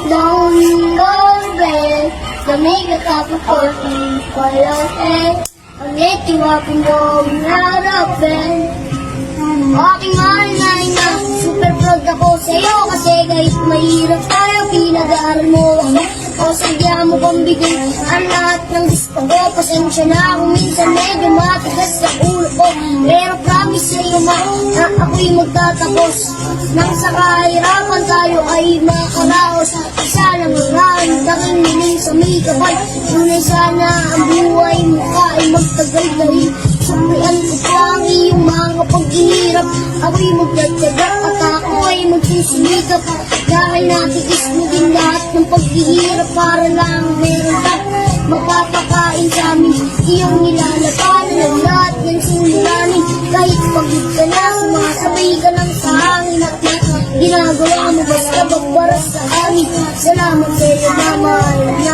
Long bell, lamig at kapapagin walang eh. Ang itiwapin mo harapin. Aking mahal na ina, super proud ako sa'yo kasi kahit mahirap tayo, pinag-aaral mo ako. O sadya mo pang bigay ang lahat ng gusto ko. Pasensya na kung minsan medyo matigas sa ulo ko, pero promise sa'yo ma, na ako'y magtatapos. Nang sa kahirapan tayo ay makaraos. Isa lang ang raang tanging niling sa may kapal. Tunay sana ang buhay mo ay magtagal dahil sumrian ko pa ang iyong mga paghihirap. Ako'y magdadyaga at ako ay magsisimikap. Dahil natiis mo din lahat ng paghihirap para lang meron ka magpapakain sa amin. Iyong nilalapanan ang lahat ng suliranin. Kahit pagod ka na, sumasabay ka lang sa hangin at ginagawa mo basta magparas sa amin. Salamat sa'yo na mahal na